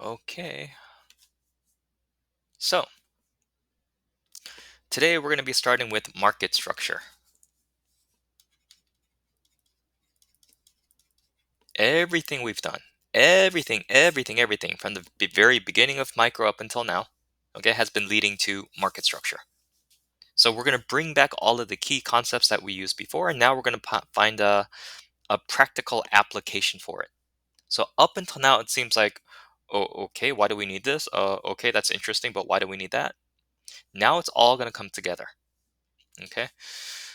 Okay, so today we're going to be starting with market structure. Everything we've done, everything from the very beginning of micro up until now, okay, has been leading to market structure. So we're going to bring back all of the key concepts that we used before, and now we're going to find a practical application for it. So up until now, it seems like, oh, okay, why do we need this? Okay, that's interesting, but why do we need that? Now it's all going to come together. Okay.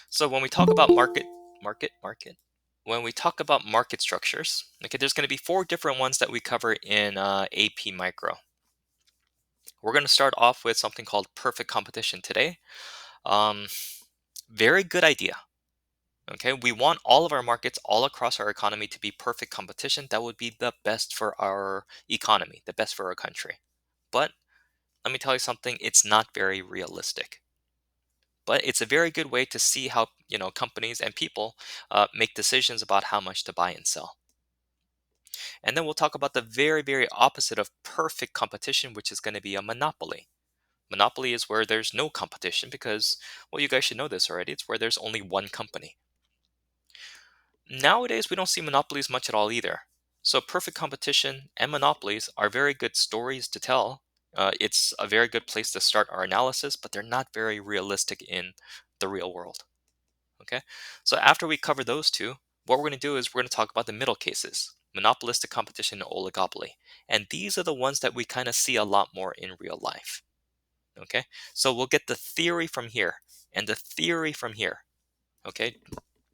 So when we talk about market, when we talk about market structures, okay, there's going to be four different ones that we cover in AP Micro. We're going to start off with something called perfect competition today. Um, Very good idea. Okay, we want all of our markets all across our economy to be perfect competition. That would be the best for our economy, the best for our country. But let me tell you something, it's not very realistic. But it's a very good way to see how companies and people make decisions about how much to buy and sell. And then we'll talk about the very opposite of perfect competition, which is going to be a monopoly. Monopoly is where there's no competition because, well, you guys should know this already. It's where there's only one company. Nowadays, we don't see monopolies much at all either. So perfect competition and monopolies are very good stories to tell. It's a very good place to start our analysis, but they're not very realistic in the real world. Okay, so after we cover those two, what we're going to do is we're going to talk about the middle cases, monopolistic competition and oligopoly. And these are the ones that we kind of see a lot more in real life. Okay, so we'll get the theory from here and the theory from here. Okay,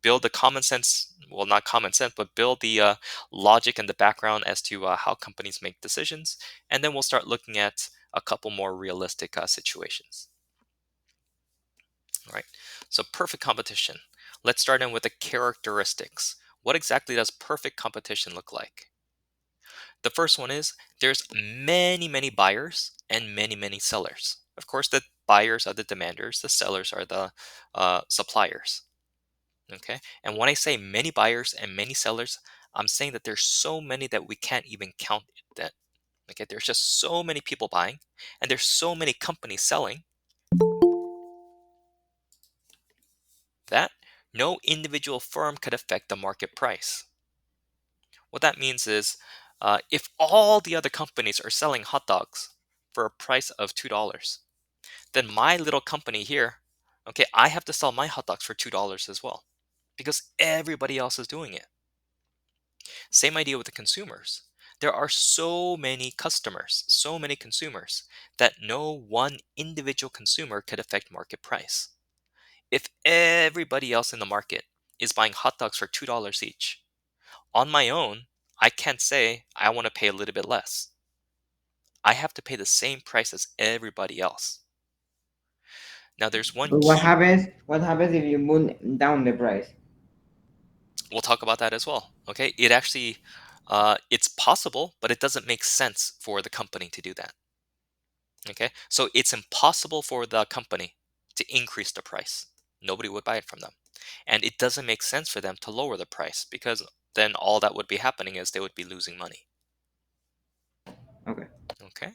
build the common sense, well, not common sense, but build the logic and the background as to how companies make decisions. And then we'll start looking at a couple more realistic situations. All right, so perfect competition. Let's start in with the characteristics. What exactly does perfect competition look like? The first one is there's many buyers and many sellers. Of course, the buyers are the demanders, the sellers are the suppliers. Okay, and when I say many buyers and many sellers, I'm saying that there's so many that we can't even count that. Okay, there's just so many people buying, and there's so many companies selling that no individual firm could affect the market price. What that means is if all the other companies are selling hot dogs for a price of $2, then my little company here, okay, I have to sell my hot dogs for $2 as well because everybody else is doing it. Same idea with the consumers. There are so many customers, so many consumers that no one individual consumer could affect market price. If everybody else in the market is buying hot dogs for $2 each, on my own, I can't say I want to pay a little bit less. I have to pay the same price as everybody else. Now, there's one But what key. happens? What happens if you move down the price? We'll talk about that as well. Okay, it actually, it's possible, but it doesn't make sense for the company to do that. Okay, so it's impossible for the company to increase the price. Nobody would buy it from them, and it doesn't make sense for them to lower the price because then all that would be happening is they would be losing money. Okay. Okay.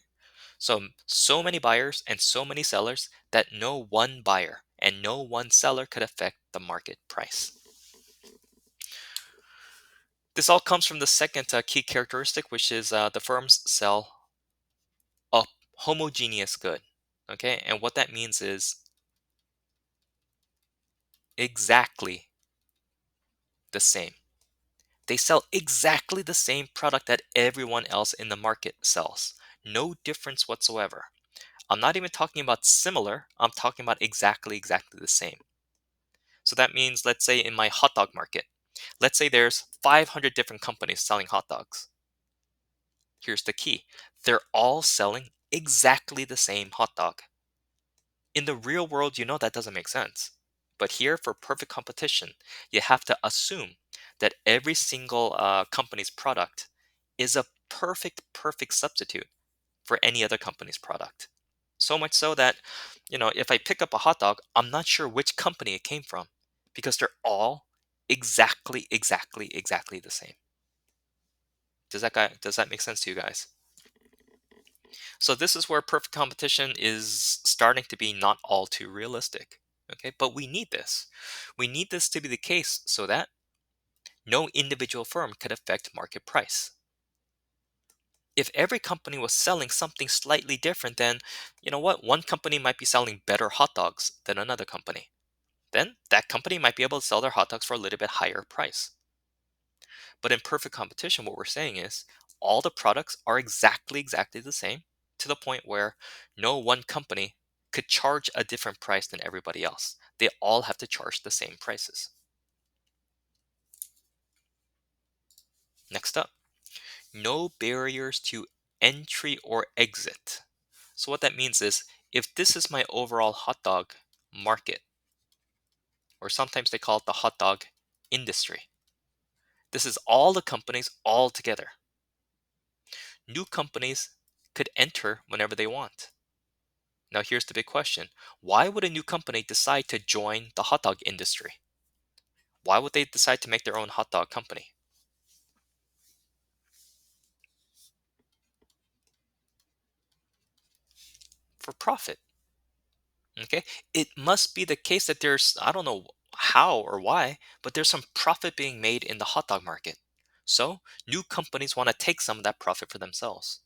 So many buyers and so many sellers that no one buyer and no one seller could affect the market price. This all comes from the second key characteristic, which is the firms sell a homogeneous good. Okay, and what that means is exactly the same. They sell exactly the same product that everyone else in the market sells. No difference whatsoever. I'm not even talking about similar, I'm talking about exactly the same. So that means, let's say in my hot dog market, let's say there's 500 different companies selling hot dogs. Here's the key, they're all selling exactly the same hot dog. In the real world, that doesn't make sense. But here, for perfect competition, you have to assume that every single company's product is a perfect substitute for any other company's product. So much so that, if I pick up a hot dog, I'm not sure which company it came from because they're all exactly the same. Does that make sense to you guys? So this is where perfect competition is starting to be not all too realistic. Okay, but we need this. We need this to be the case so that no individual firm could affect market price. If every company was selling something slightly different, then you know what? One company might be selling better hot dogs than another company. Then that company might be able to sell their hot dogs for a little bit higher price. But in perfect competition, what we're saying is all the products are exactly the same to the point where no one company could charge a different price than everybody else. They all have to charge the same prices. Next up, no barriers to entry or exit. So what that means is if this is my overall hot dog market, or sometimes they call it the hot dog industry. This is all the companies all together. New companies could enter whenever they want. Now, here's the big question. Why would a new company decide to join the hot dog industry? Why would they decide to make their own hot dog company? For profit. Okay. It must be the case that there's, I don't know how or why, but there's some profit being made in the hot dog market. So, new companies want to take some of that profit for themselves.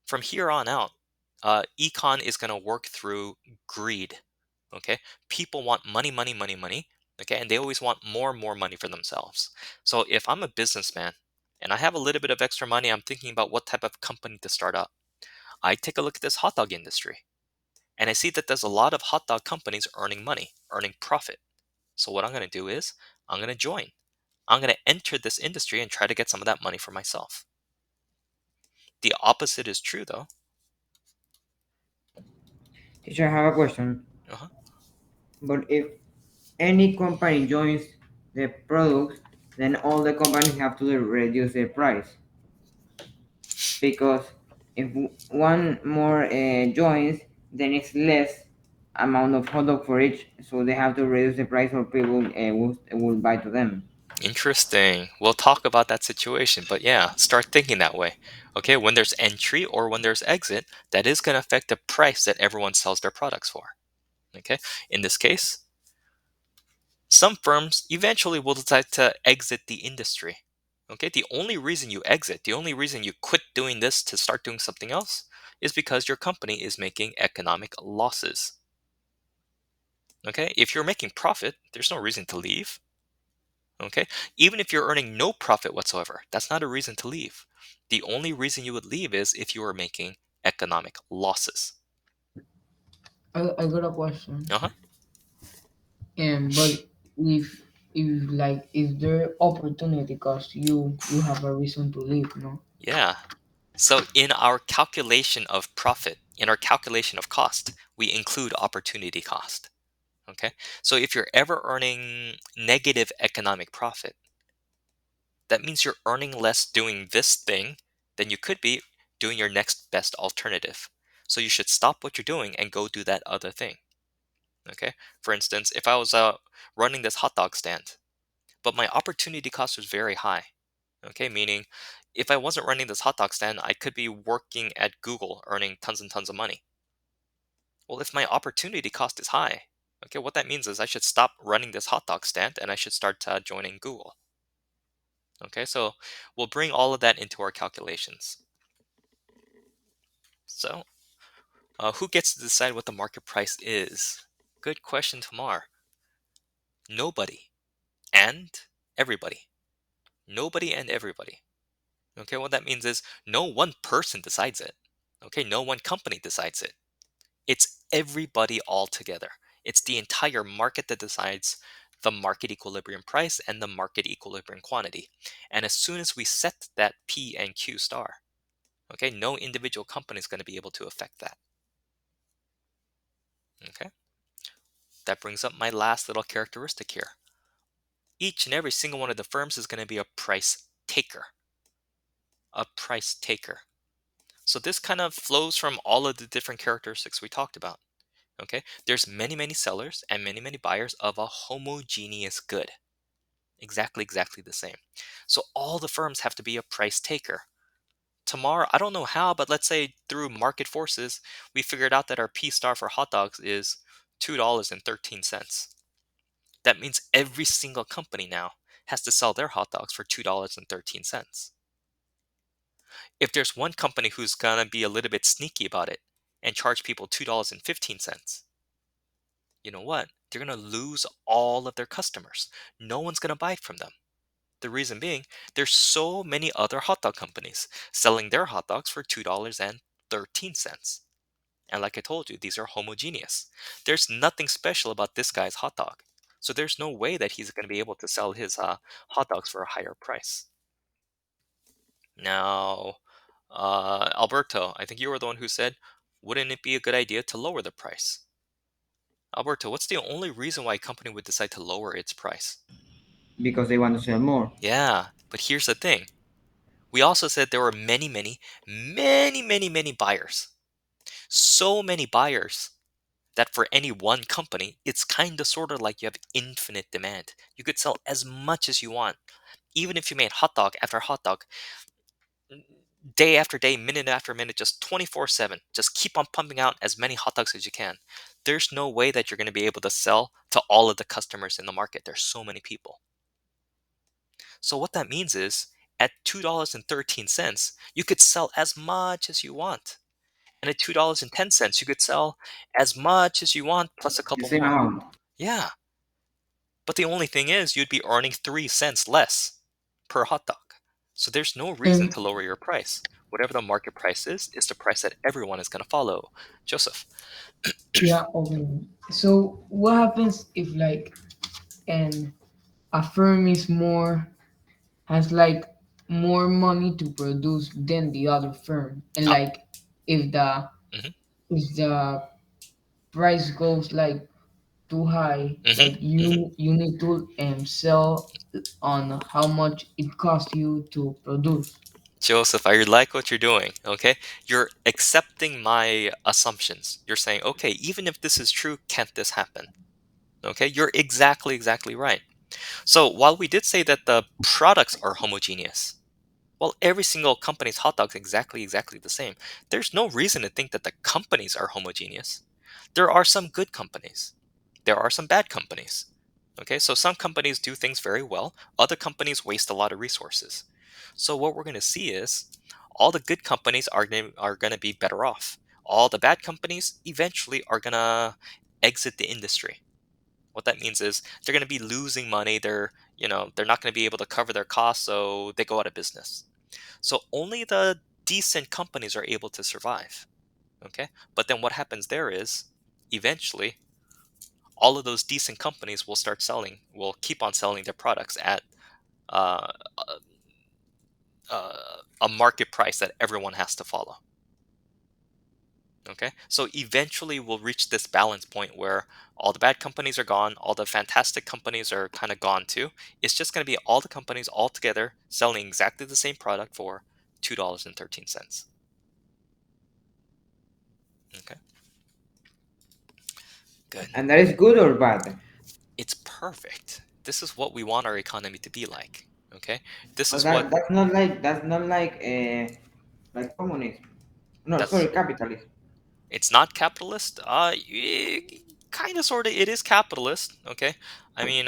From here on out, econ is going to work through greed. Okay, people want money, money, money, money. Okay, and they always want more and more money for themselves. So if I'm a businessman and I have a little bit of extra money, I'm thinking about what type of company to start up. I take a look at this hot dog industry, and I see that there's a lot of hot dog companies earning money, earning profit. So what I'm going to do is I'm going to join. I'm going to enter this industry and try to get some of that money for myself. The opposite is true, though. Teacher, I have a question. Uh-huh. But if any company joins the products, then all the companies have to reduce their price because if one more joins, then it's less amount of hot dog for each, so they have to reduce the price or people will buy to them. Interesting. We'll talk about that situation, but yeah, start thinking that way. Okay, when there's entry or when there's exit, that is going to affect the price that everyone sells their products for. Okay, in this case, some firms eventually will decide to exit the industry. Okay, the only reason you exit, the only reason you quit doing this to start doing something else is because your company is making economic losses. Okay, if you're making profit, there's no reason to leave. Okay. Even if you're earning no profit whatsoever, that's not a reason to leave. The only reason you would leave is if you are making economic losses. I got a question. Uh huh. But if like is there opportunity cost, you have a reason to leave, no? Yeah. So in our calculation of profit, in our calculation of cost, we include opportunity cost. Okay. So if you're ever earning negative economic profit, that means you're earning less doing this thing than you could be doing your next best alternative. So you should stop what you're doing and go do that other thing. Okay. For instance, if I was running this hot dog stand, but my opportunity cost was very high. Okay. Meaning, if I wasn't running this hot dog stand, I could be working at Google earning tons and tons of money. Well, if my opportunity cost is high, okay, what that means is I should stop running this hot dog stand and I should start joining Google. Okay. So we'll bring all of that into our calculations. So, who gets to decide what the market price is? Good question, Tamar. Nobody and everybody. Nobody and everybody. Okay, what that means is no one person decides it. Okay, no one company decides it. It's everybody all together. It's the entire market that decides the market equilibrium price and the market equilibrium quantity. And as soon as we set that P and Q star, okay, no individual company is going to be able to affect that. Okay, that brings up my last little characteristic here. Each and every single one of the firms is going to be a price taker. A price taker. So this kind of flows from all of the different characteristics we talked about. Okay, there's many sellers and many buyers of a homogeneous good. Exactly the same. So all the firms have to be a price taker. Tomorrow, I don't know how, but let's say through market forces, we figured out that our P star for hot dogs is $2.13. That means every single company now has to sell their hot dogs for $2.13. If there's one company who's gonna be a little bit sneaky about it and charge people $2.15, you know what? They're gonna lose all of their customers. No one's gonna buy from them. The reason being, there's so many other hot dog companies selling their hot dogs for $2.13. And like I told you, these are homogeneous. There's nothing special about this guy's hot dog. So there's no way that he's going to be able to sell his hot dogs for a higher price. Now, Alberto, I think you were the one who said, wouldn't it be a good idea to lower the price? Alberto, what's the only reason why a company would decide to lower its price? because they want to sell more. Yeah, but here's the thing. We also said there were many, many, many, many, many buyers. So many buyers that for any one company, it's kind of sort of like you have infinite demand. You could sell as much as you want. Even if you made hot dog after hot dog, day after day, minute after minute, just 24/7. Just keep on pumping out as many hot dogs as you can. There's no way that you're going to be able to sell to all of the customers in the market. There's so many people. So what that means is at $2.13, you could sell as much as you want. And at $2.10, you could sell as much as you want plus a The couple same more. amount. Yeah. But the only thing is, you'd be earning 3 cents less per hot dog. So there's no reason And to lower your price. Whatever the market price is the price that everyone is going to follow. Joseph. yeah, okay. So what happens if like and a firm is more has like more money to produce than the other firm, and Oh, like if the hmm if the price goes like too high, hmm like hmm you need to sell on how much it costs you to produce. Joseph, I like what you're doing. Okay. You're accepting my assumptions. You're saying, okay, even if this is true, can't this happen? Okay. You're exactly right. So while we did say that the products are homogeneous, well, every single company's hot dog's exactly the same. There's no reason to think that the companies are homogeneous. There are some good companies. There are some bad companies. Okay, so some companies do things very well. Other companies waste a lot of resources. So what we're going to see is all the good companies are going to be better off. All the bad companies eventually are going to exit the industry. What that means is they're going to be losing money. They're not going to be able to cover their costs, so they go out of business. So only the decent companies are able to survive. Okay. But then what happens there is eventually all of those decent companies will keep on selling their products at uh, a market price that everyone has to follow. Okay. So eventually we'll reach this balance point where all the bad companies are gone, all the fantastic companies are kind of gone too. It's just going to be all the companies all together selling exactly the same product for $2.13. Okay. Good. And that is good or bad? It's perfect. This is what we want our economy to be like. Okay, this But is what that's not like communism. No, that's. sorry, capitalism. It's not capitalist. Kind of, sort of. It is capitalist. Okay, I mean,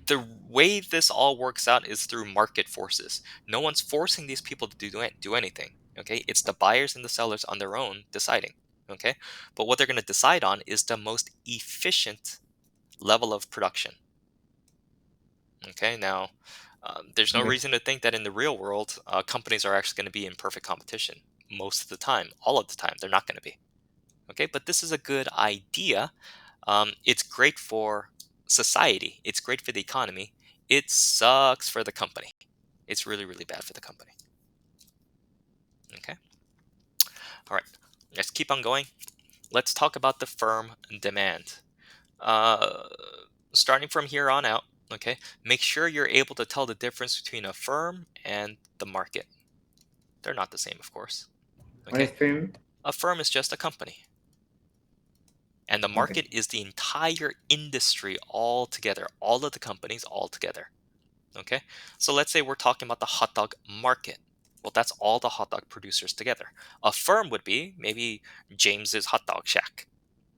the way this all works out is through market forces. No one's forcing these people to do anything. Okay, it's the buyers and the sellers on their own deciding. Okay, but what they're going to decide on is the most efficient level of production. Okay, now there's no Okay. reason to think that in the real world, companies are actually going to be in perfect competition most of the time. All of the time, they're not going to be. Okay, but this is a good idea. It's great for society, it's great for the economy. It sucks for the company. It's really, really bad for the company. Okay, all right, let's keep on going. Let's talk about the firm demand. Uh, Starting from here on out, okay, make sure you're able to tell the difference between a firm and the market. They're not the same, of course. What is Okay, firm? a firm is just a company, and the Okay. market is the entire industry all together, all of the companies all together. Okay, so let's say we're talking about the hot dog market. Well, that's all the hot dog producers together. A firm would be maybe James's Hot Dog Shack.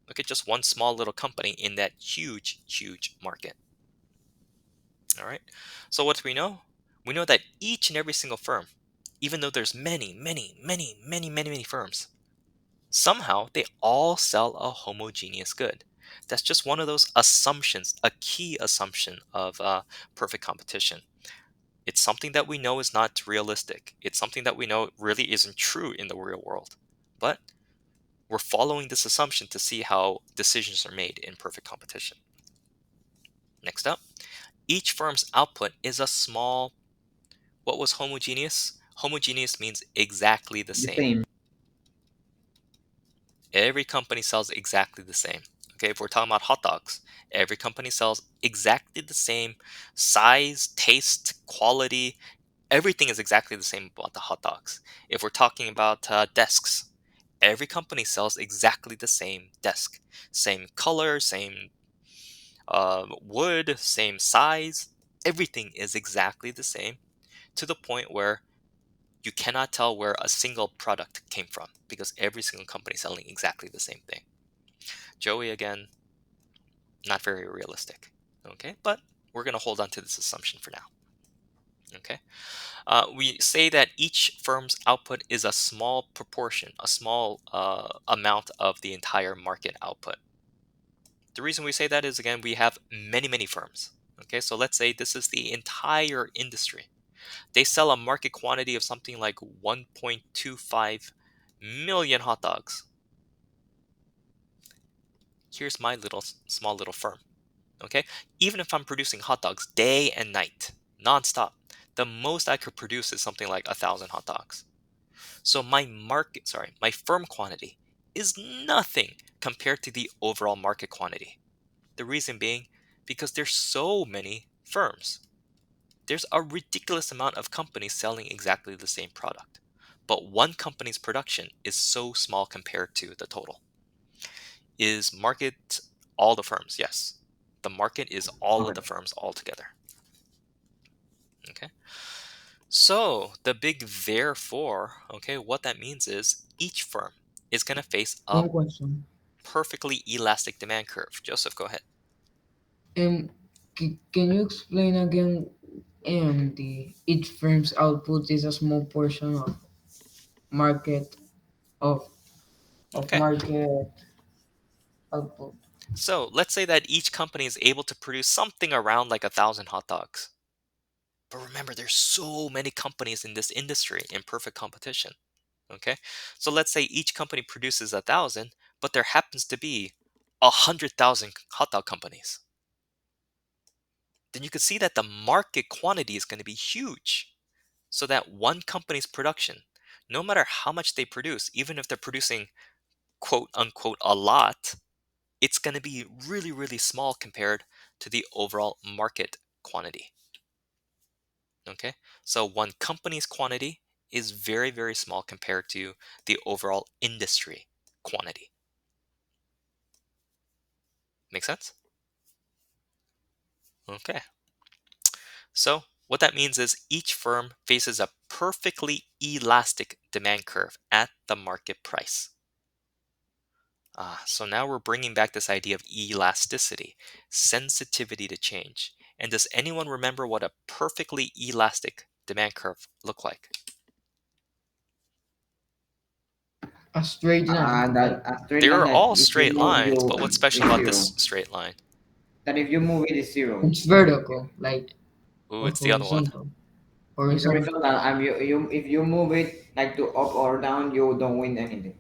Look at just one small little company in that huge, huge market. All right. So what do we know? We know that each and every single firm, even though there's many, many, many, many, many, many firms, somehow they all sell a homogeneous good. That's just one of those assumptions, a key assumption of perfect competition. It's something that we know is not realistic. It's something that we know really isn't true in the real world. But we're following this assumption to see how decisions are made in perfect competition. Next up, each firm's output is a small. What was homogeneous? Homogeneous means exactly the The same. same. Every company sells exactly the same. Okay, if we're talking about hot dogs, every company sells exactly the same size, taste, quality. Everything is exactly the same about the hot dogs. If we're talking about desks, every company sells exactly the same desk, same color, same wood, same size. Everything is exactly the same to the point where you cannot tell where a single product came from because every single company is selling exactly the same thing. Joey, again, not very realistic. Okay, but we're going to hold on to this assumption for now. Okay, we say that each firm's output is a small proportion, a small amount of the entire market output. The reason we say that is, again, we have many, many firms. Okay, so let's say this is the entire industry. They sell a market quantity of something like 1.25 million hot dogs. Here's my little small little firm. Okay, even if I'm producing hot dogs day and night, nonstop, the most I could produce is something like 1,000 hot dogs. So my firm quantity is nothing compared to the overall market quantity. The reason being because there's so many firms. There's a ridiculous amount of companies selling exactly the same product. But one company's production is so small compared to the total. Is market all the firms? Yes. The market is all of Okay. the firms all together. Okay. So the big therefore, okay, what that means is each firm is going to face a One question. perfectly elastic demand curve. Joseph, go ahead. Um, can you explain again? The each firm's output is a small portion market of Okay. market output. So let's say that each company is able to produce something around like 1,000 hot dogs. But remember, there's so many companies in this industry in perfect competition. Okay. So let's say each company produces 1,000, but there happens to be 100,000 hot dog companies. Then you could see that the market quantity is going to be huge. So that one company's production, no matter how much they produce, even if they're producing quote unquote a lot, it's going to be really, really small compared to the overall market quantity. Okay, so one company's quantity is very, very small compared to the overall industry quantity. Make sense? Okay, so what that means is each firm faces a perfectly elastic demand curve at the market price. So now we're bringing back this idea of elasticity, sensitivity to change. And does anyone remember what a perfectly elastic demand curve look like? A straight line, That like a straight line They're that all if you straight move lines, you but what's special is about zero. this straight line? That if you move it is zero. it's vertical, like Ooh, or it's the other one. horizontal. It's Horizontal. horizontal. You if you move it like to up or down, you don't win anything.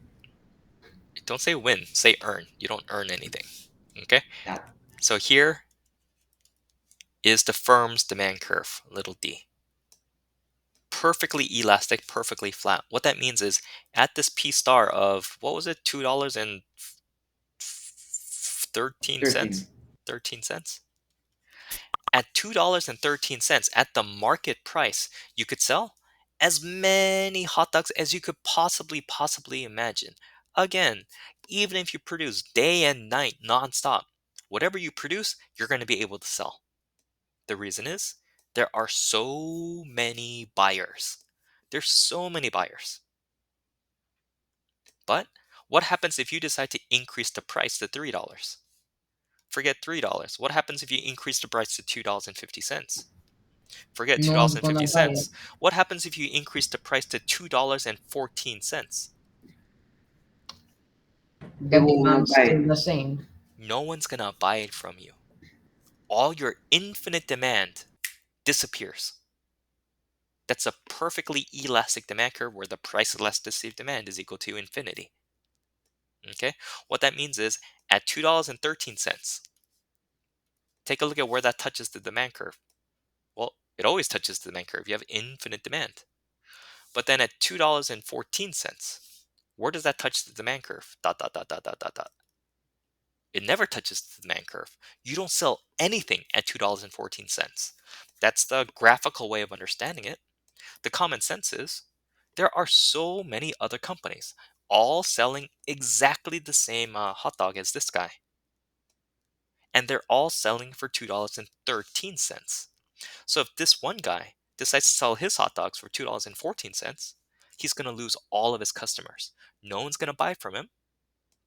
Don't say win, say earn. You don't earn anything. Okay? That. So here is the firm's demand curve, little d. Perfectly elastic, perfectly flat. What that means is at this P star of, what was it, $2 and 13 13. cents? 13 cents? At $2.13 at the market price, you could sell as many hot dogs as you could possibly imagine. Again, even if you produce day and night nonstop, whatever you produce, you're going to be able to sell. The reason is there are so many buyers. There's so many buyers. But what happens if you decide to increase the price to $3? Forget $3. What happens if you increase the price to $2.50? Forget No one's gonna buy it. $2.50. What happens if you increase the price to $2.14? The People will not demand's buy still it the same. No one's gonna buy it from you. All your infinite demand disappears. That's a perfectly elastic demand curve where the price elasticity of demand is equal to infinity. Okay? What that means is at $2.13, take a look at where that touches the demand curve. Well, it always touches the demand curve. You have infinite demand. But then at $2.14, where does that touch the demand curve? Dot, dot, dot, dot, dot, dot, dot. It never touches the demand curve. You don't sell anything at $2.14. That's the graphical way of understanding it. The common sense is there are so many other companies all selling exactly the same hot dog as this guy. And they're all selling for $2.13. So if this one guy decides to sell his hot dogs for $2.14, he's going to lose all of his customers. No one's going to buy from him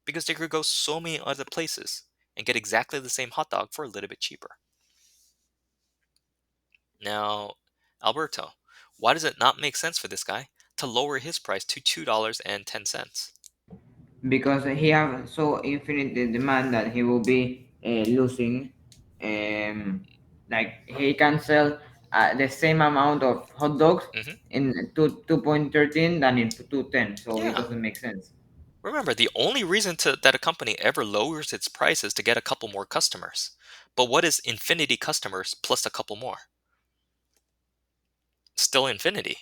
because they could go so many other places and get exactly the same hot dog for a little bit cheaper. Now, Alberto, why does it not make sense for this guy to lower his price to $2.10? because he have so infinite demand that he will be losing. Like he can sell the same amount of hot dogs Hmm. in 2.13 than in 2.10, so it Yeah. doesn't make sense. Remember, the only reason that a company ever lowers its price is to get a couple more customers. But what is infinity customers plus a couple more? Still infinity.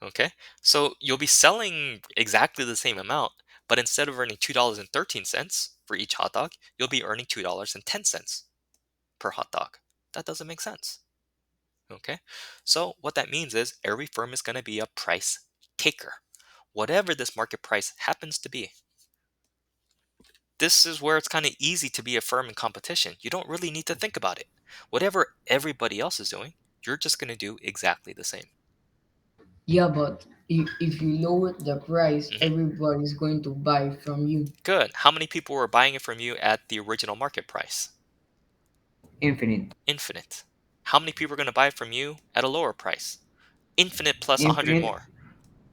Okay? So you'll be selling exactly the same amount, but instead of earning $2.13 for each hot dog, you'll be earning $2.10 per hot dog. That doesn't make sense. Okay? So what that means is every firm is going to be a price taker, whatever this market price happens to be. This is where it's kind of easy to be a firm in competition. You don't really need to think about it. Whatever everybody else is doing, you're just going to do exactly the same. Yeah, but if you lower the price, Hmm. everybody's going to buy from you. Good. How many people were buying it from you at the original market price? Infinite. Infinite. How many people are going to buy it from you at a lower price? Infinite plus 100 Infinite. more.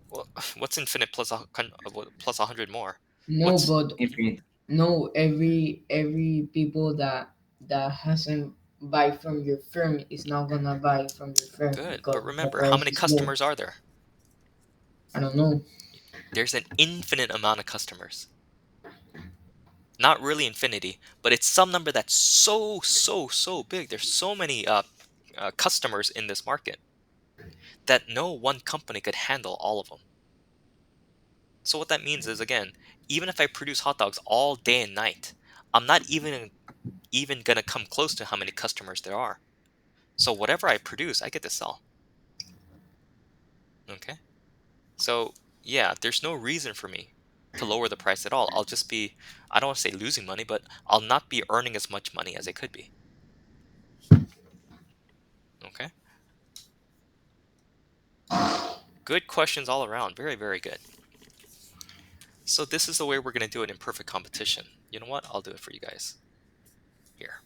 Well, what's infinite plus 100 more? No, What's but Infinite. no, every people that hasn't buy from your firm is not gonna buy from your firm good? because But the remember, how price many is low. customers are there? I don't know. There's an infinite amount of customers. Not really infinity, but it's some number that's so big. There's so many customers in this market that no one company could handle all of them. So what that means is, again, even if I produce hot dogs all day and night, I'm not even gonna come close to how many customers there are. So whatever I produce, I get to sell. Okay. So yeah, there's no reason for me to lower the price at all. I'll just be, I don't want to say losing money, but I'll not be earning as much money as I could be. Okay. Good questions all around. Very, very good. So this is the way we're going to do it in perfect competition. You know what? I'll do it for you guys. Here.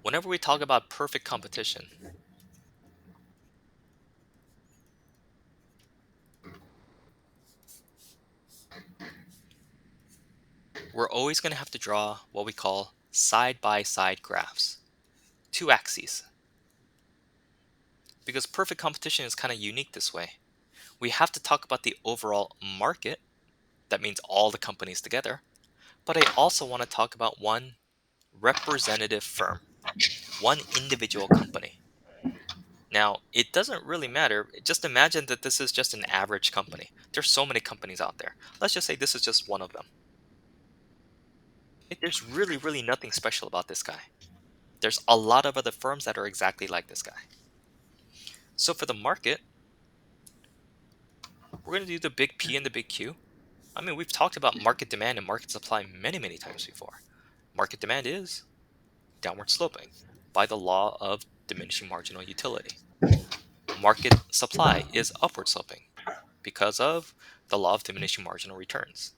Whenever we talk about perfect competition, we're always going to have to draw what we call side-by-side graphs. Two axes. Because perfect competition is kind of unique this way. We have to talk about the overall market. That means all the companies together. But I also want to talk about one representative firm, one individual company. Now, it doesn't really matter. Just imagine that this is just an average company. There's so many companies out there. Let's just say this is just one of them. There's really nothing special about this guy. There's a lot of other firms that are exactly like this guy. So for the market, we're going to do the big P and the big Q. I mean, we've talked about market demand and market supply many times before. Market demand is downward sloping by the law of diminishing marginal utility. market supply is upward sloping because of the law of diminishing marginal returns.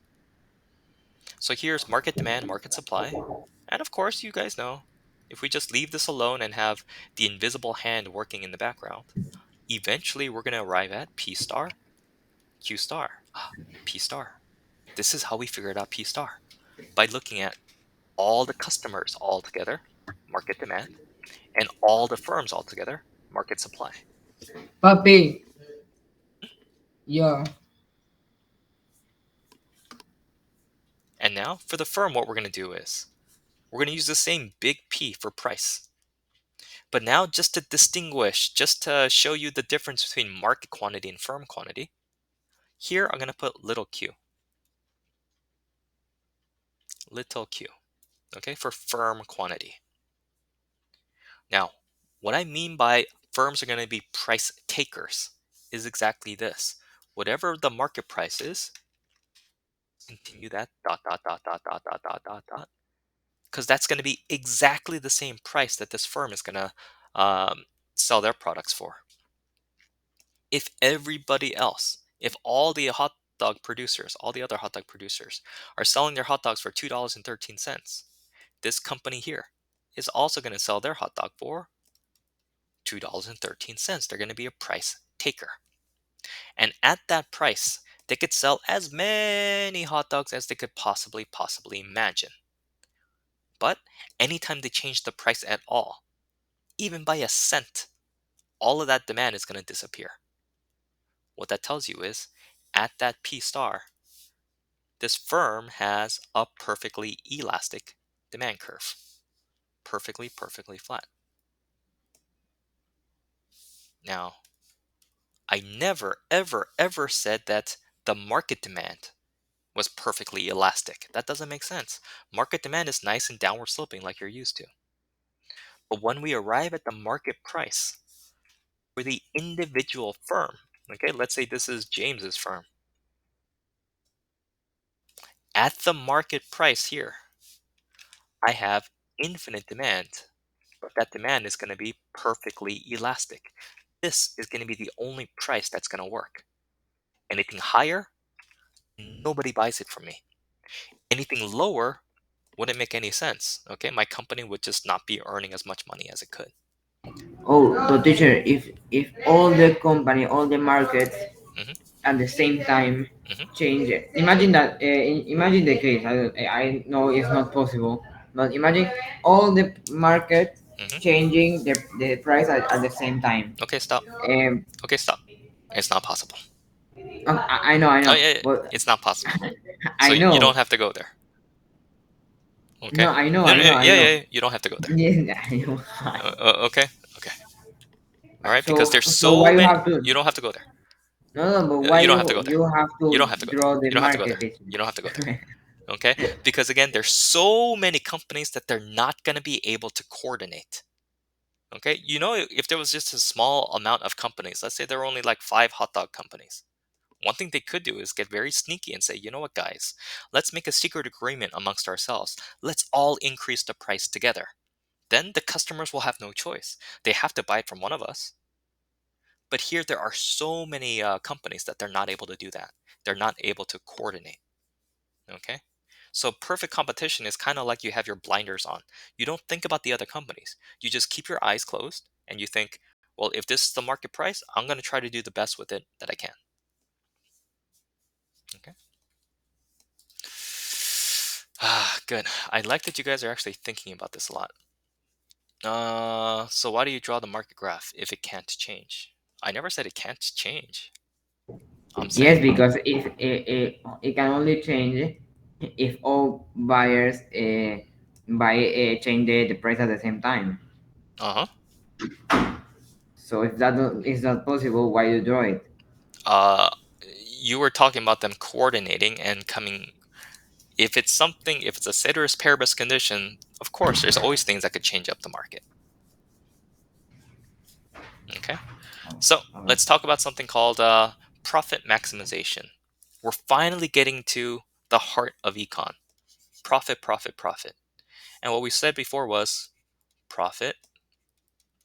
So here's market demand, market supply. And of course, you guys know, if we just leave this alone and have the invisible hand working in the background, eventually we're going to arrive at P star, Q star, P star. This is how we figured out P star, by looking at all the customers all together, market demand, and all the firms all together, market supply. Papi, yeah. And now for the firm, what we're going to do is we're going to use the same big P for price. But now just to distinguish, just to show you the difference between market quantity and firm quantity, here I'm going to put little q, okay, for firm quantity. Now, what I mean by firms are going to be price takers is exactly this. Whatever the market price is, continue that dot, dot, dot, dot, dot, dot, dot, dot, dot, because that's going to be exactly the same price that this firm is going to sell their products for. If everybody else, if all the hot dog producers, all the other hot dog producers are selling their hot dogs for $2.13, this company here is also going to sell their hot dog for $2.13. They're going to be a price taker. And at that price, they could sell as many hot dogs as they could possibly imagine. But anytime they change the price at all, even by a cent, all of that demand is going to disappear. What that tells you is, at that P star, this firm has a perfectly elastic demand curve. Perfectly flat. Now, I never, ever, ever said that the market demand was perfectly elastic. That doesn't make sense. Market demand is nice and downward sloping like you're used to. But when we arrive at the market price for the individual firm, okay, let's say this is James's firm. At the market price here, I have infinite demand, but that demand is going to be perfectly elastic. This is going to be the only price that's going to work. Anything higher, nobody buys it from me. Anything lower wouldn't make any sense. Okay, my company would just not be earning as much money as it could. Oh, the teacher, if all the company, all the markets Hmm. at the same time Hmm. change it. Imagine that. Imagine the case. I know it's not possible, but imagine all the market Hmm. changing the price at the same time. Okay, stop. Um, Okay, stop. It's not possible. I Oh know, yeah, yeah, but it's not possible. So I you don't know. have to go there. No, Okay. No, no, no, I yeah, know. yeah, yeah, you don't have to go there. Yes, I know. Okay, okay, all right. Because So, there's so why so you many. have to? You don't have to go there. No, no, but why You don't have to go there. you have You to don't have to go there. draw the You don't have to go market there. vision? You don't have to go there. Okay, because again, there's so many companies that they're not going to be able to coordinate. Okay, if there was just a small amount of companies, let's say there were only like 5 hot dog companies, one thing they could do is get very sneaky and say, you know what, guys, let's make a secret agreement amongst ourselves. Let's all increase the price together. Then the customers will have no choice. They have to buy it from one of us. But here there are so many companies that they're not able to do that. They're not able to coordinate. Okay. So perfect competition is kind of like you have your blinders on. You don't think about the other companies. You just keep your eyes closed and you think, well, if this is the market price, I'm going to try to do the best with it that I can. Okay. Good. I like that you guys are actually thinking about this a lot. So why do you draw the market graph if it can't change? I never said it can't change. I'm Yes, saying, because if it can only change if all buyers buy change the price at the same time. uh-huh. So if is not possible, why you draw it? Uh, you were talking about them coordinating and coming. If it's a ceteris paribus condition, of course, there's always things that could change up the market. Okay, so Okay. let's talk about something called profit maximization. We're finally getting to the heart of econ. Profit, profit, profit. And what we said before was profit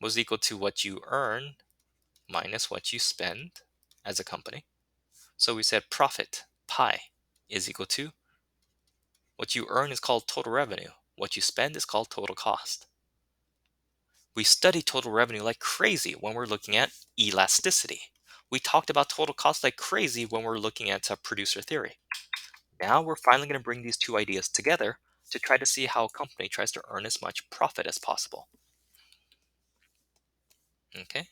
was equal to what you earn minus what you spend as a company. So we said profit, pi, is equal to what you earn is called total revenue. What you spend is called total cost. We study total revenue like crazy when we're looking at elasticity. We talked about total cost like crazy when we're looking at producer theory. Now we're finally going to bring these two ideas together to try to see how a company tries to earn as much profit as possible. Okay,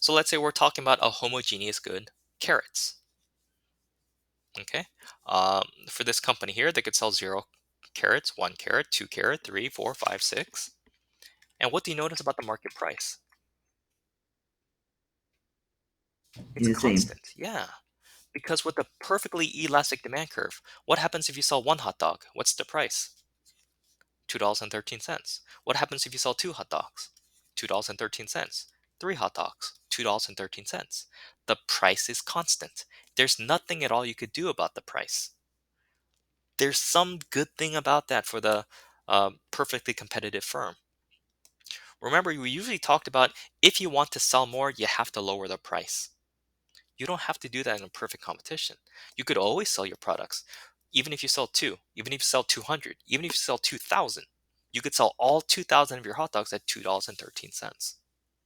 so let's say we're talking about a homogeneous good, carrots. Okay, for this company here, they could sell 0 carrots, 1 carrot, 2 carrot, 3, 4, 5, 6. And what do you notice about the market price? It's It's the same. constant. Yeah. Because with a perfectly elastic demand curve, what happens if you sell 1 hot dog? What's the price? $2.13. What happens if you sell 2 hot dogs? $2.13. 3 hot dogs, $2.13. The price is constant. There's nothing at all you could do about the price. There's some good thing about that for the perfectly competitive firm. Remember, we usually talked about if you want to sell more, you have to lower the price. You don't have to do that in a perfect competition. You could always sell your products. Even if you sell 2, even if you sell 200, even if you sell 2,000, you could sell all 2,000 of your hot dogs at $2.13.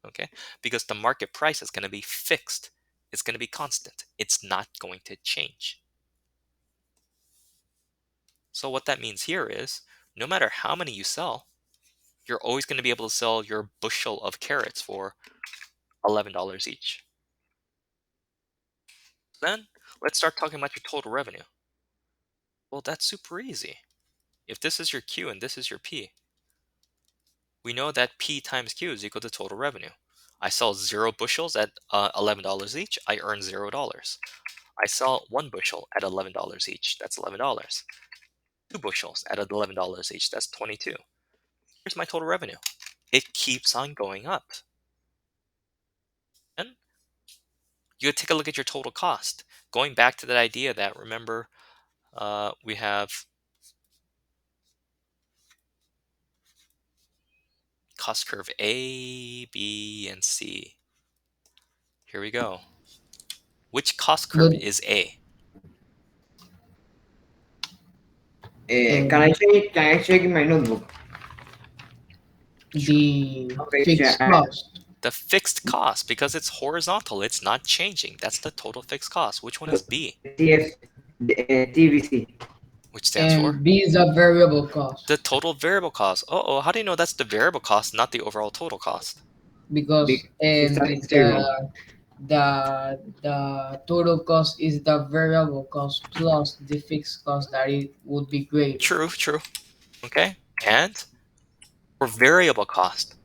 Okay? Because the market price is going to be fixed. It's going to be constant. It's not going to change. So what that means here is no matter how many you sell, you're always going to be able to sell your bushel of carrots for $11 each. Then let's start talking about your total revenue. Well, that's super easy. If this is your Q and this is your P, we know that P times Q is equal to total revenue. I sell 0 bushels at $11 each, I earn $0. I sell 1 bushel at $11 each, that's $11. 2 bushels at $11 each, that's 22. Here's my total revenue. It keeps on going up. And you take a look at your total cost. Going back to that idea that, remember, we have cost curve A, B, and C. Here we go. Which cost curve But is A? Can I check? Can I check in my notebook? the Okay, fixed cost, The fixed cost, because it's horizontal, it's not changing. That's the total fixed cost. Which one is B? TF, TVC. Which stands for and B is a variable cost the total variable cost. Oh, how do you know that's the variable cost, not the overall total cost? because It's starting zero. the total cost is the variable cost plus the fixed cost that it would be greater. True. Okay. And for variable cost,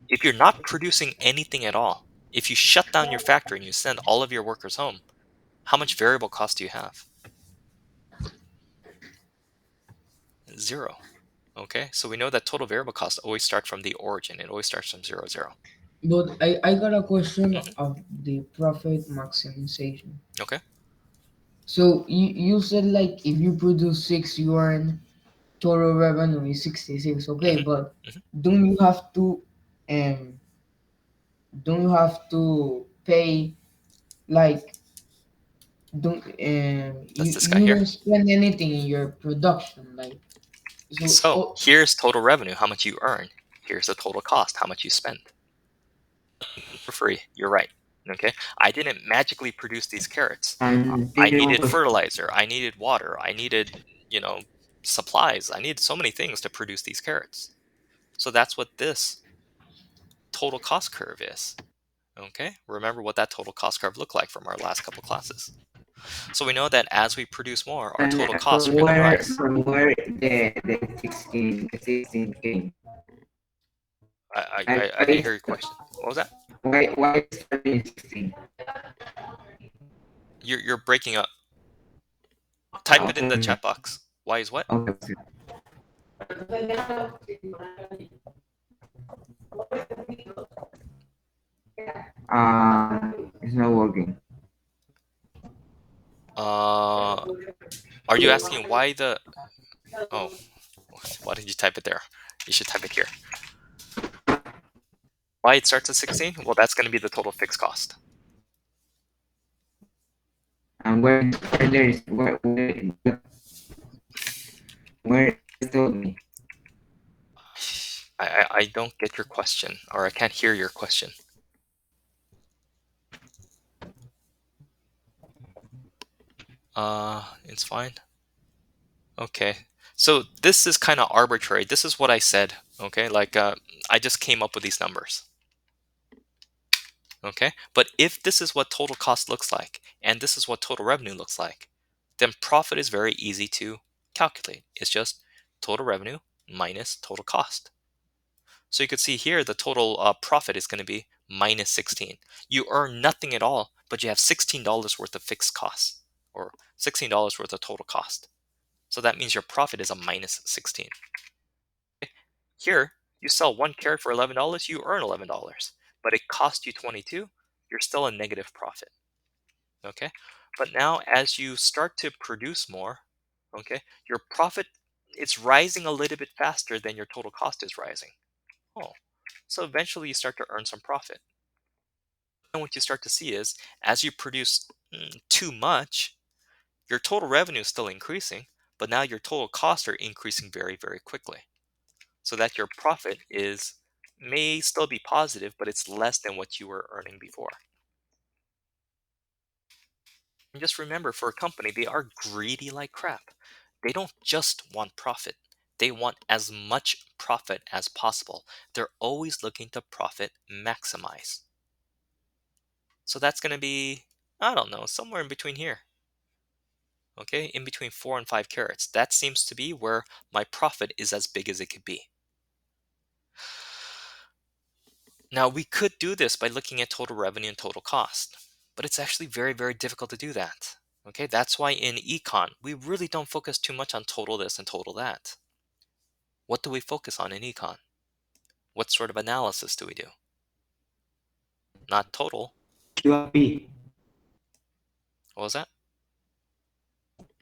if you're not producing anything at all, if you shut down your factory and you send all of your workers home, how much variable cost do you have? 0. Okay, so we know that total variable cost always starts from the origin. It always starts from 0, 0. But I got a question Mhm. of the profit maximization. Okay. So you said like if you produce 6, you earn total revenue is 66. Okay, hmm but hmm don't you have to um don't you have to pay like don't That's you this guy you here. don't spend anything in your production like so So oh, here's total revenue, how much you earn. Here's the total cost, how much you spend. For free. You're right. Okay. I didn't magically produce these carrots. And I tiene needed un fertilizer. I needed water. I needed, you know, supplies. I needed so many things to produce these carrots. So that's what this total cost curve is. Okay. Remember what that total cost curve looked like from our last couple classes. So we know that as we produce more, our total and costs are going to rise. from where the 16 came. I didn't hear your question. What was that? Why starting 16? You're breaking up. Type it in the Okay. chat box. Why is what? Okay. It's not working. Uh, are you asking why the? Oh, why did you type it there? You should type it here. Why it starts at 16? Well, that's going to be the total fixed cost. And where there is where is told me. I don't get your question, or I can't hear your question. It's fine. Okay. So this is kind of arbitrary. This is what I said. Okay, like I just came up with these numbers. Okay, but if this is what total cost looks like, and this is what total revenue looks like, then profit is very easy to calculate. It's just total revenue minus total cost. So you could see here the total profit is going to be minus 16. You earn nothing at all, but you have $16 worth of fixed costs, or $16 worth of total cost. So that means your profit is a minus 16. Here, you sell one carrot for $11, you earn $11, but it cost you 22, you're still a negative profit. Okay, but now as you start to produce more, okay, your profit, it's rising a little bit faster than your total cost is rising. Oh, so eventually you start to earn some profit. And what you start to see is as you produce too much, your total revenue is still increasing, but now your total costs are increasing very, very quickly. So that your profit is may still be positive, but it's less than what you were earning before. And just remember, for a company, they are greedy like crap. They don't just want profit. They want as much profit as possible. They're always looking to profit maximize. So that's going to be, I don't know, somewhere in between here. Okay, in between 4 and 5 carats. That seems to be where my profit is as big as it could be. Now, we could do this by looking at total revenue and total cost, but it's actually very, very difficult to do that. Okay, that's why in econ, we really don't focus too much on total this and total that. What do we focus on in econ? What sort of analysis do we do? Not total. QRP What was that?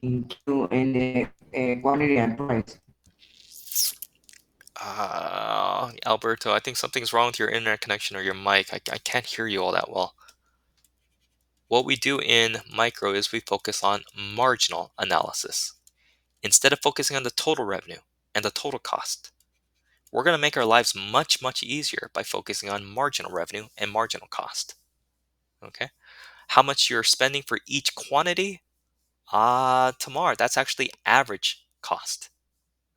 in Q in the quantity and price. Alberto, I think something's wrong with your internet connection or your mic. I can't hear you all that well. What we do in micro is we focus on marginal analysis. Instead of focusing on the total revenue and the total cost, we're going to make our lives much, much easier by focusing on marginal revenue and marginal cost. Okay? How much you're spending for each quantity? Tamar, that's actually average cost.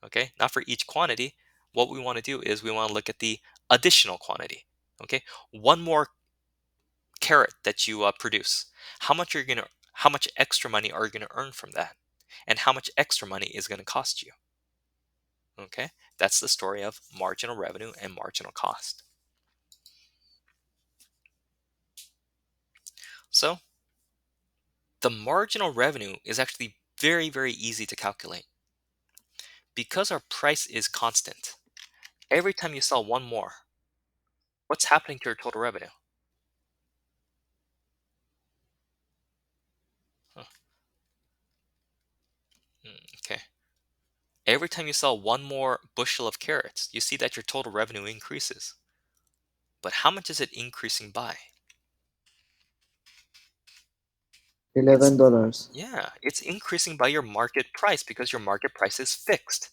Okay? Not for each quantity. What we want to do is we want to look at the additional quantity. Okay? One more carrot that you produce. How much extra money are you going to earn from that? And how much extra money is going to cost you? Okay? That's the story of marginal revenue and marginal cost. So, the marginal revenue is actually very, very easy to calculate. Because our price is constant, every time you sell one more, what's happening to your total revenue? Huh. Okay. Every time you sell one more bushel of carrots, you see that your total revenue increases. But how much is it increasing by? It's $11. Yeah, it's increasing by your market price because your market price is fixed.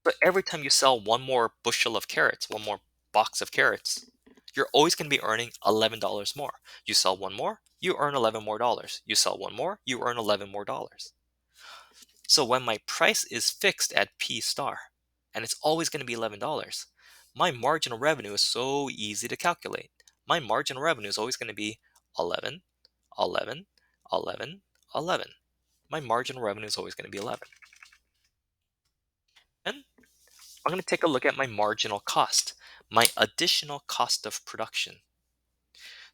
But every time you sell one more bushel of carrots, one more box of carrots, you're always going to be earning $11 more. You sell one more, you earn 11 more dollars. You sell one more, you earn 11 more dollars. So when my price is fixed at P star, and it's always going to be $11, my marginal revenue is so easy to calculate. My marginal revenue is always going to be 11, 11, 11, 11. My marginal revenue is always going to be 11. And I'm going to take a look at my marginal cost, my additional cost of production.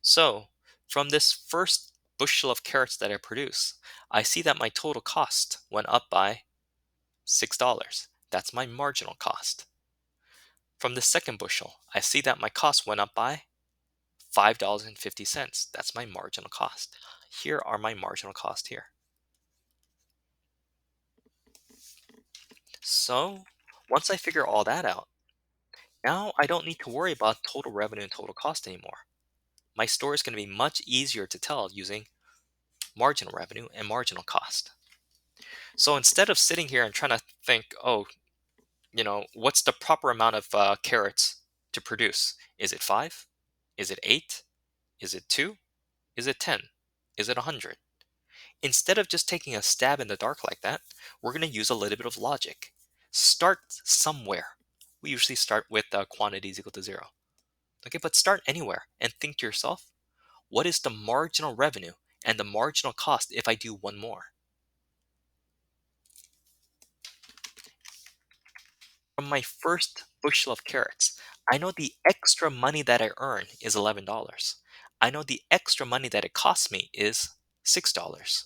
So from this first bushel of carrots that I produce, I see that my total cost went up by $6. That's my marginal cost. From the second bushel, I see that my cost went up by $5.50. That's my marginal cost. Here are my marginal cost here. So once I figure all that out, now I don't need to worry about total revenue and total cost anymore. My story is going to be much easier to tell using marginal revenue and marginal cost. So instead of sitting here and trying to think, oh, what's the proper amount of carrots to produce? Is it 5? Is it 8? Is it 2? Is it 10? Is it 100? Instead of just taking a stab in the dark like that, we're going to use a little bit of logic. Start somewhere. We usually start with quantity is equal to 0. Okay, but start anywhere and think to yourself, what is the marginal revenue and the marginal cost if I do one more? From my first bushel of carrots, I know the extra money that I earn is $11. I know the extra money that it costs me is $6.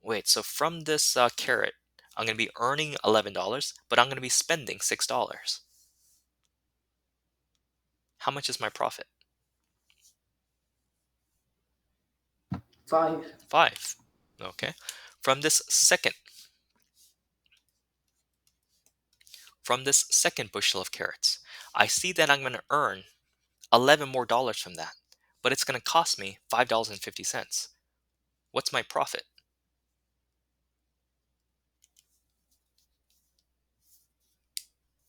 Wait, so from this carrot, I'm going to be earning $11, but I'm going to be spending $6. How much is my profit? 5. 5. Okay. From this second bushel of carrots, I see that I'm going to earn $11 more from that, but it's going to cost me $5.50. What's my profit?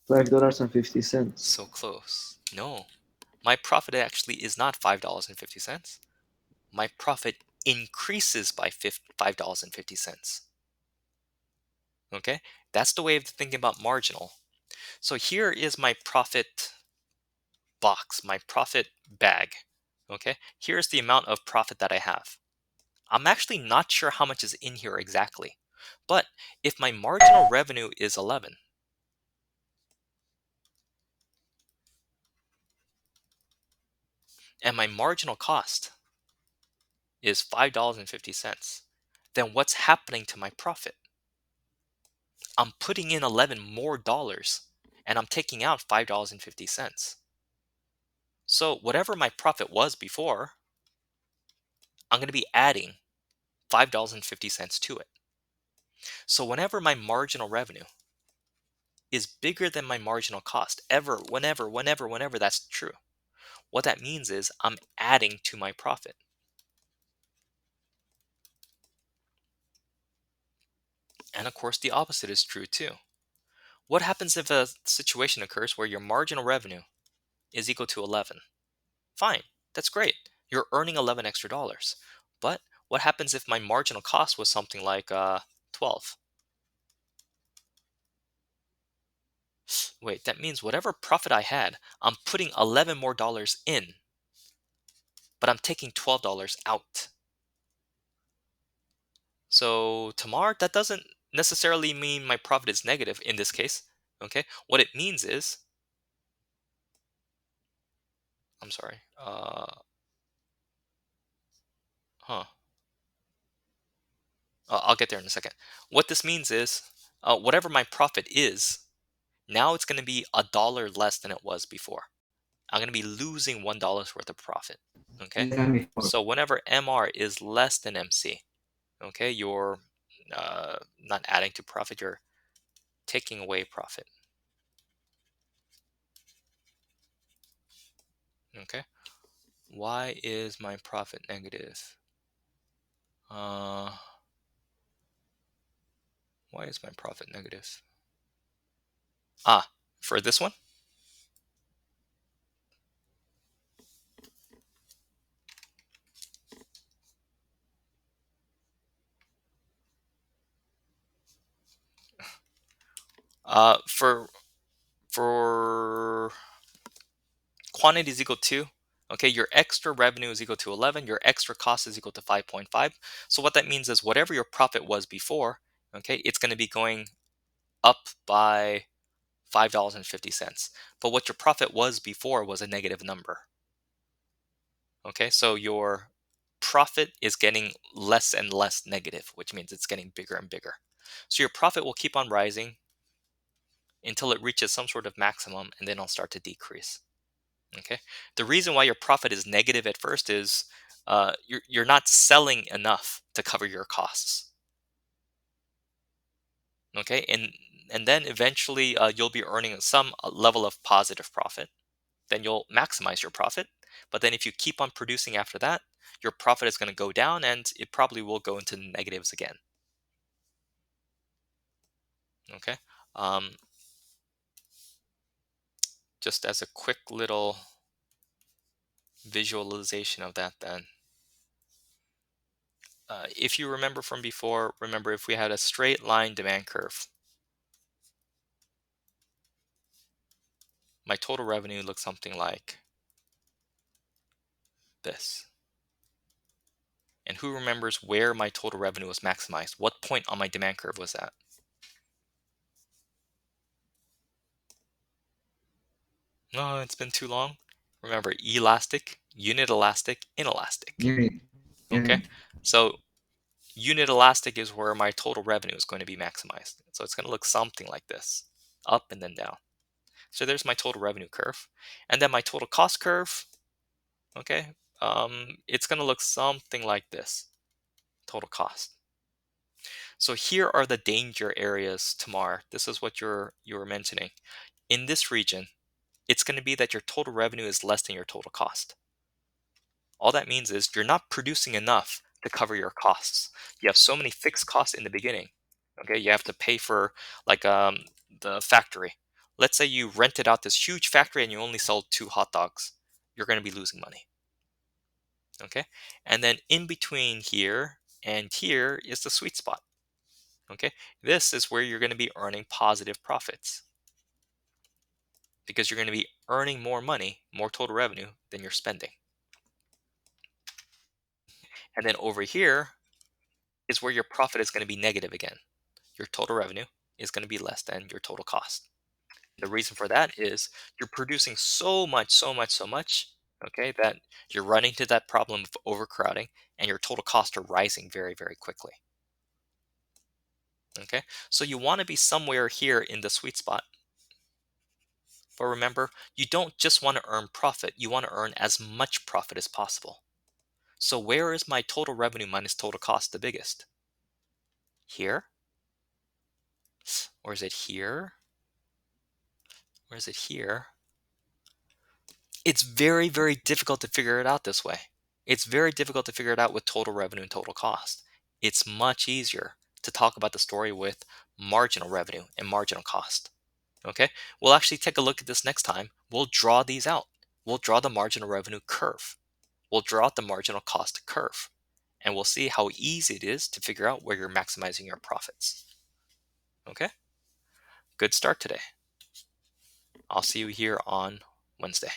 $5.50. So close. No, my profit actually is not $5.50. My profit increases by $5.50. Okay, that's the way of thinking about marginal. So here is my profit box, my profit bag. Okay, here's the amount of profit that I have. I'm actually not sure how much is in here exactly, but if my marginal revenue is 11, and my marginal cost is $5.50, then what's happening to my profit? I'm putting in 11 more dollars and I'm taking out $5.50. So whatever my profit was before, I'm going to be adding $5.50 to it. So whenever my marginal revenue is bigger than my marginal cost, whenever that's true, what that means is I'm adding to my profit. And of course, the opposite is true too. What happens if a situation occurs where your marginal revenue is equal to 11? Fine, that's great. You're earning 11 extra dollars. But what happens if my marginal cost was something like 12? Wait, that means whatever profit I had, I'm putting 11 more dollars in, but I'm taking $12 out. So, Tamar, that doesn't necessarily mean my profit is negative in this case. Okay, what it means is, I'm sorry, huh, I'll get there in a second. What this means is, whatever my profit is, now it's going to be $1 less than it was before. I'm going to be losing $1 worth of profit. Okay, less than before. so whenever MR is less than MC, okay, you're not adding to profit, you're taking away profit. Okay, why is my profit negative? Why is my profit negative? For this one, for quantity is equal to, okay, your extra revenue is equal to 11, your extra cost is equal to 5.5. So what that means is whatever your profit was before, okay, it's going to be going up by $5.50. But what your profit was before was a negative number. Okay, so your profit is getting less and less negative, which means it's getting bigger and bigger. So your profit will keep on rising until it reaches some sort of maximum, and then it'll start to decrease. Okay, the reason why your profit is negative at first is you're not selling enough to cover your costs. Okay, and then eventually you'll be earning some level of positive profit. Then you'll maximize your profit. But then if you keep on producing after that, your profit is going to go down and it probably will go into negatives again. Okay. Um, just as a quick little visualization of that, then. If you remember from before, remember if we had a straight line demand curve, my total revenue looks something like this. And who remembers where my total revenue was maximized? What point on my demand curve was that? No, it's been too long. Remember, elastic, unit elastic, inelastic. Unit. Okay, so unit elastic is where my total revenue is going to be maximized. So it's going to look something like this, up and then down. So there's my total revenue curve. And then my total cost curve, okay, it's going to look something like this, total cost. So here are the danger areas, Tamar. This is what you were mentioning. In this region, it's going to be that your total revenue is less than your total cost. All that means is you're not producing enough to cover your costs. You have so many fixed costs in the beginning. Okay, you have to pay for like the factory. Let's say you rented out this huge factory and you only sold 2 hot dogs. You're going to be losing money. Okay, and then in between here and here is the sweet spot. Okay, this is where you're going to be earning positive profits because you're going to be earning more money, more total revenue than you're spending. And then over here is where your profit is going to be negative again. Your total revenue is going to be less than your total cost. The reason for that is you're producing so much, so much, so much, okay, that you're running into that problem of overcrowding and your total costs are rising very, very quickly. Okay, so you want to be somewhere here in the sweet spot. But remember, you don't just want to earn profit, you want to earn as much profit as possible. So where is my total revenue minus total cost the biggest? Here? Or is it here? Or is it here? It's very, very difficult to figure it out this way. It's very difficult to figure it out with total revenue and total cost. It's much easier to talk about the story with marginal revenue and marginal cost. Okay, we'll actually take a look at this next time. We'll draw these out. We'll draw the marginal revenue curve. We'll draw out the marginal cost curve. And we'll see how easy it is to figure out where you're maximizing your profits. Okay, good start today. I'll see you here on Wednesday.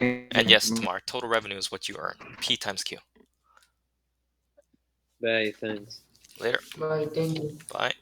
And yes, Tamar, total revenue is what you earn. P times Q. Bye, thanks. Later. Bye, thank you. Bye.